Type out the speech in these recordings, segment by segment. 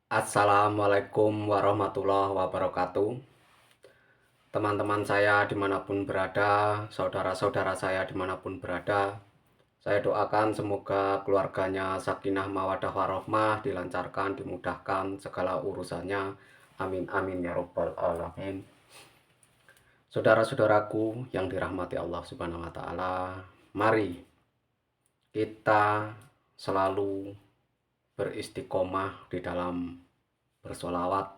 Assalamualaikum warahmatullahi wabarakatuh. Teman-teman saya dimanapun berada, saudara-saudara saya dimanapun berada, saya doakan semoga keluarganya sakinah mawadah warohmah, dilancarkan, dimudahkan segala urusannya. Amin amin ya robbal alamin. Saudara-saudaraku yang dirahmati Allah Subhanahu wa taala, mari kita selalu beristiqomah di dalam bersolawat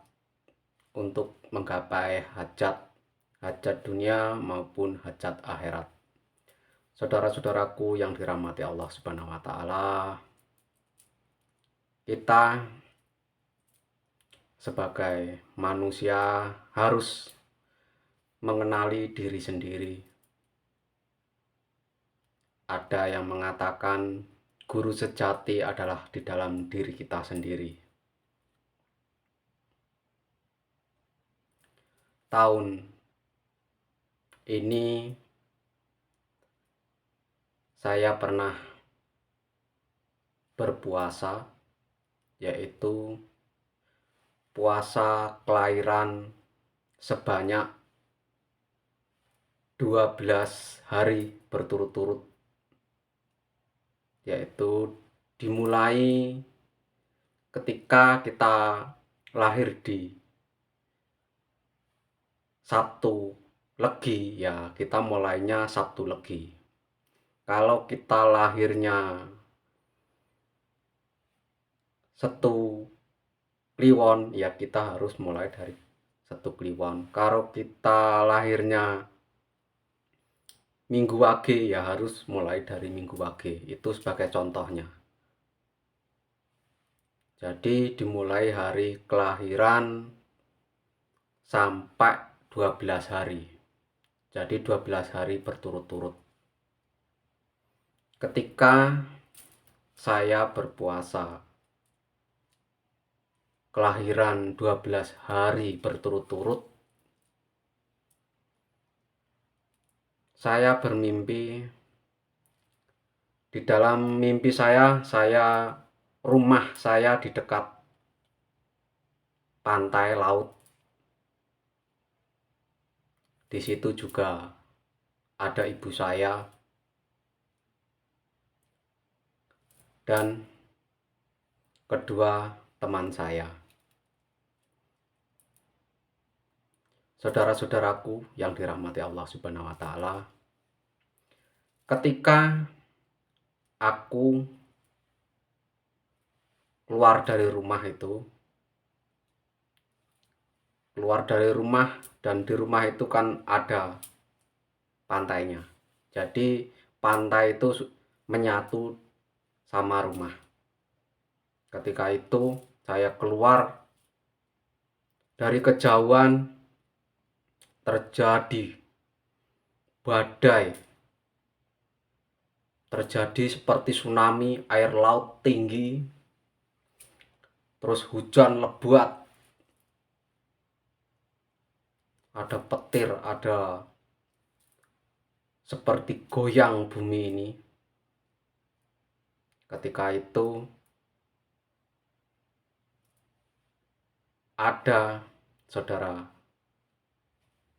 untuk menggapai hajat dunia maupun hajat akhirat. Saudara-saudaraku yang dirahmati Allah Subhanahu wa taala, kita sebagai manusia harus mengenali diri sendiri. Ada yang mengatakan guru sejati adalah di dalam diri kita sendiri. Tahun ini saya pernah berpuasa, yaitu puasa kelahiran sebanyak 12 hari berturut-turut, yaitu dimulai ketika kita lahir di Sabtu Legi, ya kita mulainya Sabtu Legi. Kalau kita lahirnya Setu Kliwon, ya kita harus mulai dari Setu Kliwon. Kalau kita lahirnya Minggu Wage, ya harus mulai dari Minggu Wage. Itu sebagai contohnya. Jadi dimulai hari kelahiran sampai 12 hari. Jadi 12 hari berturut-turut. Ketika saya berpuasa kelahiran 12 hari berturut-turut, saya bermimpi. Di dalam mimpi rumah saya di dekat pantai laut. Di situ juga ada ibu saya dan kedua teman saya. Saudara-saudaraku yang dirahmati Allah Subhanahu wa taala, ketika aku keluar dari rumah dan di rumah itu kan ada pantainya. Jadi pantai itu menyatu sama rumah. Ketika itu saya keluar, dari kejauhan terjadi badai, terjadi seperti tsunami, air laut tinggi, terus hujan lebat, ada petir, ada seperti goyang bumi ini. Ketika itu ada saudara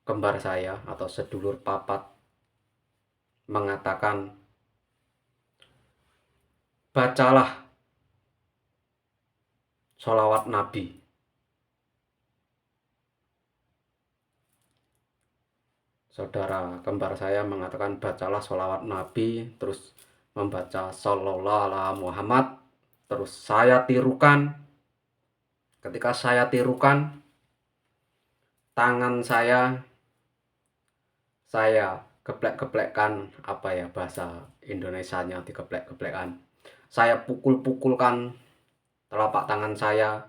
kembar saya atau sedulur papat mengatakan, bacalah sholawat Nabi. Saudara kembar saya mengatakan bacalah sholawat Nabi, terus membaca Sallallahu ala Muhammad. Terus saya tirukan. Ketika saya tirukan, tangan saya geplek-geplekkan, apa ya bahasa Indonesianya, digeplek-geplekkan. Saya pukul-pukulkan telapak tangan saya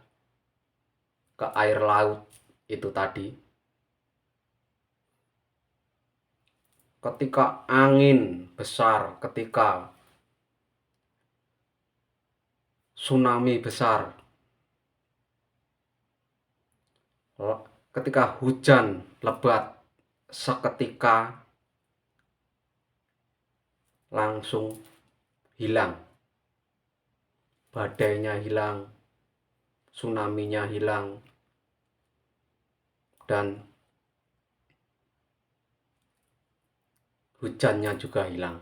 ke air laut itu tadi. Ketika angin besar, ketika tsunami besar, ketika hujan lebat, seketika langsung hilang. Badainya hilang, tsunami-nya hilang, dan hujannya juga hilang.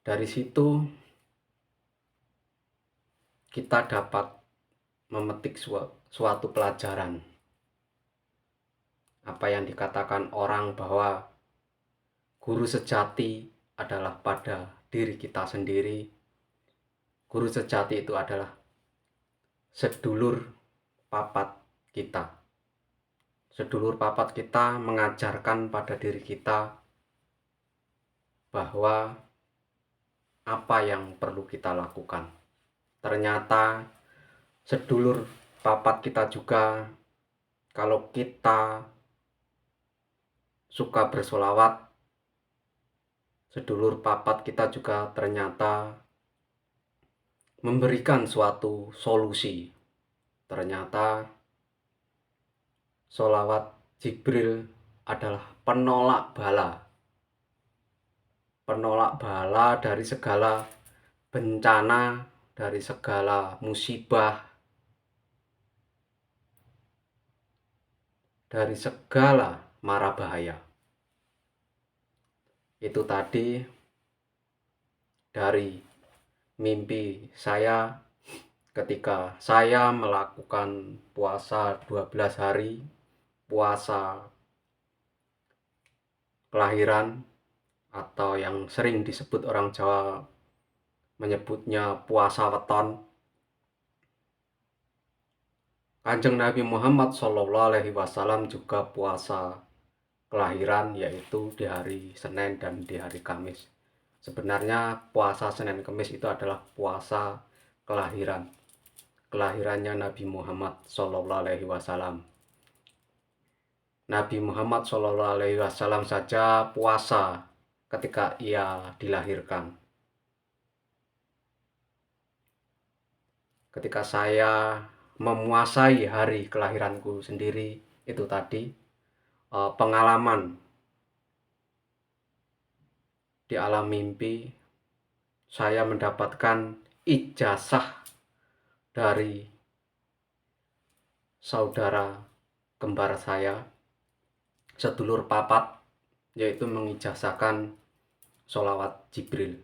Dari situ kita dapat memetik suatu pelajaran. Apa yang dikatakan orang bahwa guru sejati adalah pada diri kita sendiri. Guru sejati itu adalah sedulur papat kita. Sedulur papat kita mengajarkan pada diri kita bahwa apa yang perlu kita lakukan. Ternyata sedulur papat kita juga, kalau kita suka bersolawat, sedulur papat kita juga ternyata memberikan suatu solusi. Ternyata solawat Jibril adalah penolak bala. Penolak bala dari segala bencana, dari segala musibah, dari segala mara bahaya. Itu tadi dari mimpi saya ketika saya melakukan puasa 12 hari, puasa kelahiran, atau yang sering disebut orang Jawa menyebutnya puasa weton. Kanjeng Nabi Muhammad SAW juga puasa kelahiran, yaitu di hari Senin dan di hari Kamis. Sebenarnya puasa Senin Kamis itu adalah puasa kelahirannya Nabi Muhammad SAW. Nabi Muhammad SAW saja puasa ketika ia dilahirkan. Ketika saya memuasai hari kelahiranku sendiri, itu tadi pengalaman di alam mimpi. Saya mendapatkan ijazah dari saudara kembar saya, sedulur papat, yaitu mengijazahkan sholawat Jibril,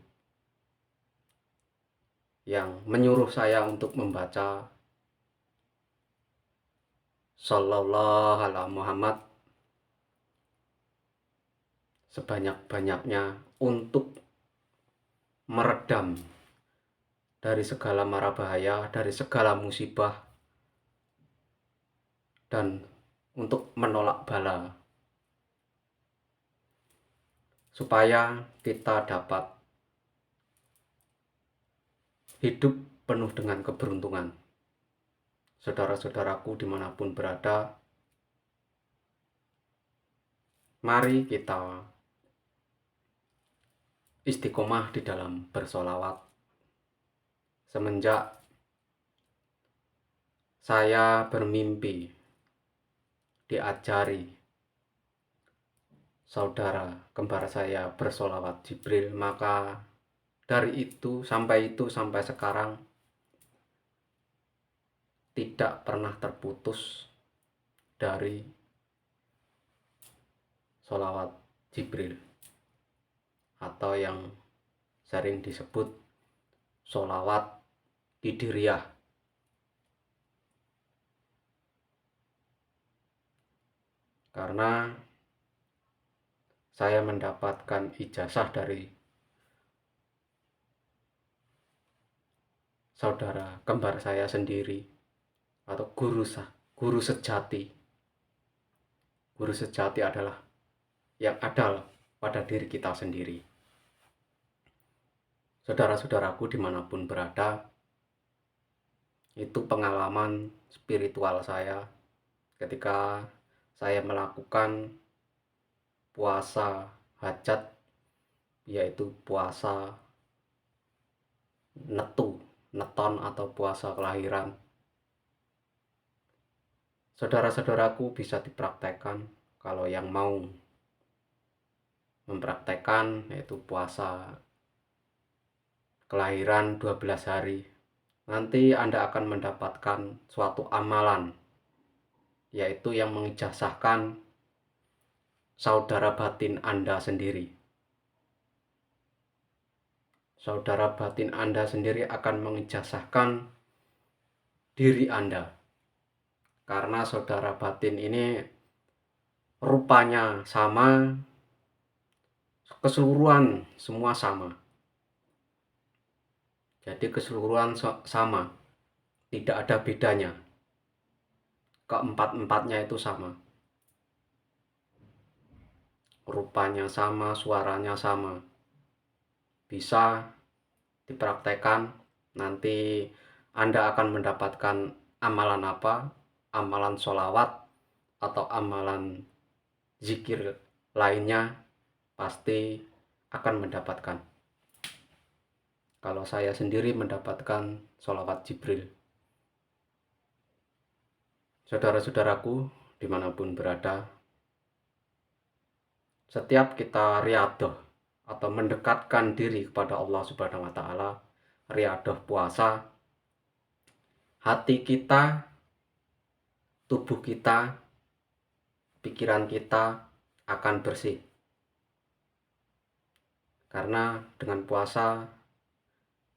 yang menyuruh saya untuk membaca Sallallahu alaihi Muhammad sebanyak-banyaknya untuk meredam dari segala mara bahaya, dari segala musibah, dan untuk menolak bala, supaya kita dapat hidup penuh dengan keberuntungan. Saudara-saudaraku dimanapun berada, mari kita istiqomah di dalam bersolawat. Semenjak saya bermimpi diajari saudara kembar saya bersolawat Jibril, maka dari itu sampai sekarang tidak pernah terputus dari sholawat Jibril, atau yang sering disebut sholawat Qidiriyah. Karena saya mendapatkan ijazah dari saudara kembar saya sendiri, atau guru sejati. Guru sejati adalah yang ada pada diri kita sendiri. Saudara-saudaraku dimanapun berada, itu pengalaman spiritual saya ketika saya melakukan puasa hajat, yaitu puasa neton atau puasa kelahiran. Saudara-saudaraku bisa dipraktekkan kalau yang mau mempraktekkan, yaitu puasa kelahiran 12 hari. nanti Anda akan mendapatkan suatu amalan, yaitu yang mengijazahkan saudara batin Anda sendiri. Saudara batin Anda sendiri akan mengijazahkan diri Anda. Karena saudara batin ini rupanya sama, keseluruhan semua sama. Jadi keseluruhan sama, tidak ada bedanya. Keempat-empatnya itu sama. Rupanya sama, suaranya sama. Bisa dipraktekkan, nanti Anda akan mendapatkan amalan apa, amalan sholawat atau amalan zikir lainnya, pasti akan mendapatkan. Kalau saya sendiri mendapatkan sholawat Jibril. Saudara-saudaraku dimanapun berada, setiap kita riadoh atau mendekatkan diri kepada Allah Subhanahu wa Ta'ala, riadoh puasa, hati kita, tubuh kita, pikiran kita akan bersih. Karena dengan puasa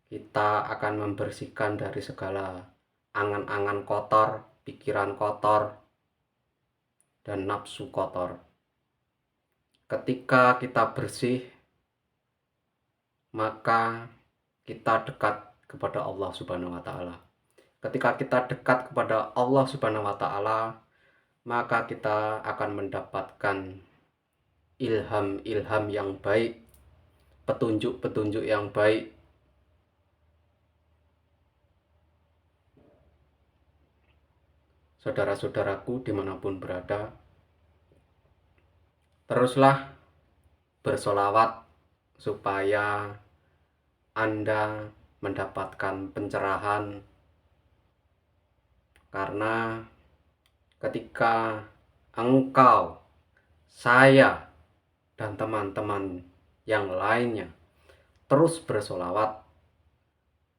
kita akan membersihkan dari segala angan-angan kotor, pikiran kotor, dan nafsu kotor. Ketika kita bersih, maka kita dekat kepada Allah Subhanahu wa Ta'ala. Ketika kita dekat kepada Allah Subhanahu wa Ta'ala, maka kita akan mendapatkan ilham-ilham yang baik, petunjuk-petunjuk yang baik. Saudara-saudaraku dimanapun berada, teruslah bersolawat supaya Anda mendapatkan pencerahan. Karena ketika engkau, saya, dan teman-teman yang lainnya terus bersolawat,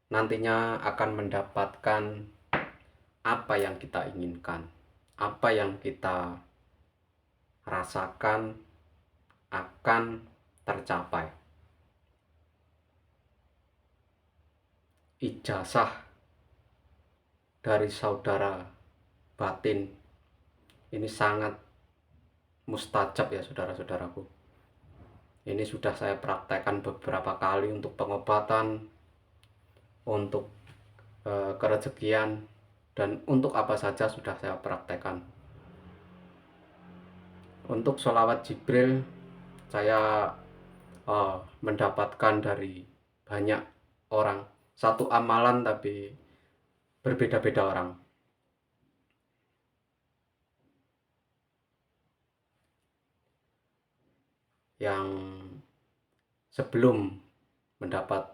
nantinya akan mendapatkan apa yang kita inginkan, apa yang kita rasakan akan tercapai. Ijazah dari saudara batin ini sangat mustajab ya saudara-saudaraku. Ini sudah saya praktekkan beberapa kali untuk pengobatan, untuk kerezekian, dan untuk apa saja sudah saya praktekkan. Untuk sholawat Jibril saya mendapatkan dari banyak orang, satu amalan tapi berbeda-beda orang. Yang sebelum mendapat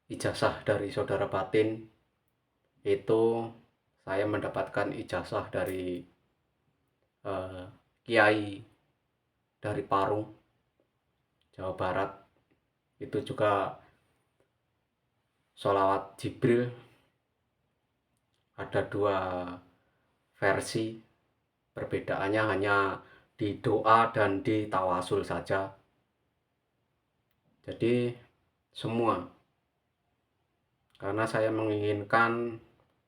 ijazah dari saudara batin itu saya mendapatkan ijazah dari kiai dari Parung, Jawa Barat. Itu juga sholawat Jibril, ada dua versi, perbedaannya hanya di doa dan di tawasul saja. Jadi semua, karena saya menginginkan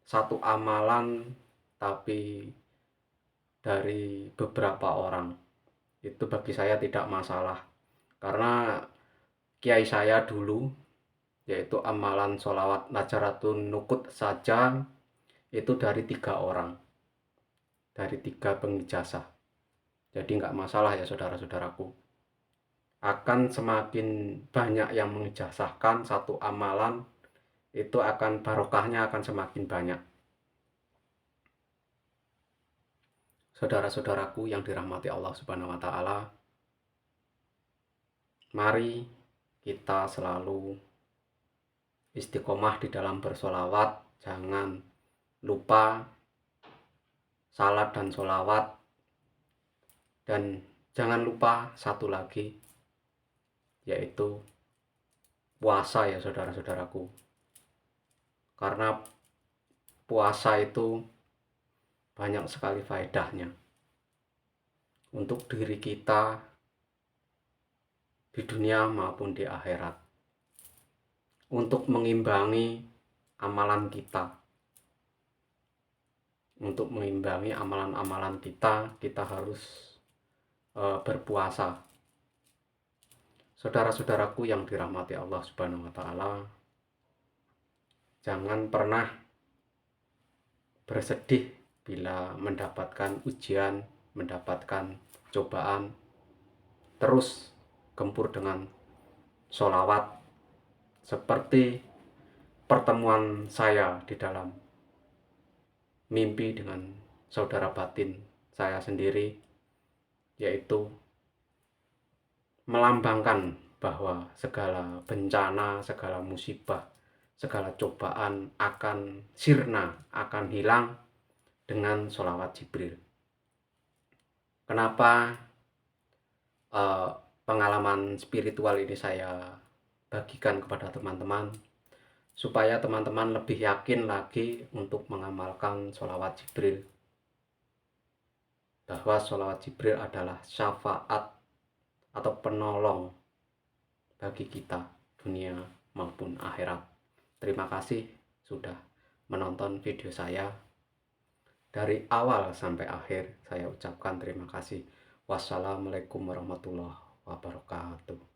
satu amalan tapi dari beberapa orang, itu bagi saya tidak masalah. Karena kiai saya dulu, yaitu amalan sholawat Najaratun Nukut saja itu dari 3 orang, dari 3 pengijazah. Jadi nggak masalah ya saudara-saudaraku. Akan semakin banyak yang mengijazahkan satu amalan, itu akan barokahnya akan semakin banyak. Saudara-saudaraku yang dirahmati Allah Subhanahu wa Ta'ala, mari kita selalu istiqomah di dalam bersolawat. Jangan lupa salat dan solawat, dan jangan lupa satu lagi, yaitu puasa ya saudara-saudaraku. Karena puasa itu banyak sekali faedahnya untuk diri kita di dunia maupun di akhirat. Untuk mengimbangi amalan kita. Untuk mengimbangi amalan-amalan kita, kita harus berpuasa. Saudara-saudaraku yang dirahmati Allah Subhanahu wa taala, jangan pernah bersedih bila mendapatkan ujian, mendapatkan cobaan. Terus gempur dengan sholawat seperti pertemuan saya di dalam mimpi dengan saudara batin saya sendiri, yaitu melambangkan bahwa segala bencana, segala musibah, segala cobaan akan sirna, akan hilang dengan sholawat Jibril. Kenapa pengalaman spiritual ini saya bagikan kepada teman-teman? Supaya teman-teman lebih yakin lagi untuk mengamalkan sholawat Jibril. Bahwa sholawat Jibril adalah syafaat atau penolong bagi kita dunia maupun akhirat. Terima kasih sudah menonton video saya. Dari awal sampai akhir saya ucapkan terima kasih. Wassalamualaikum warahmatullahi wabarakatuh.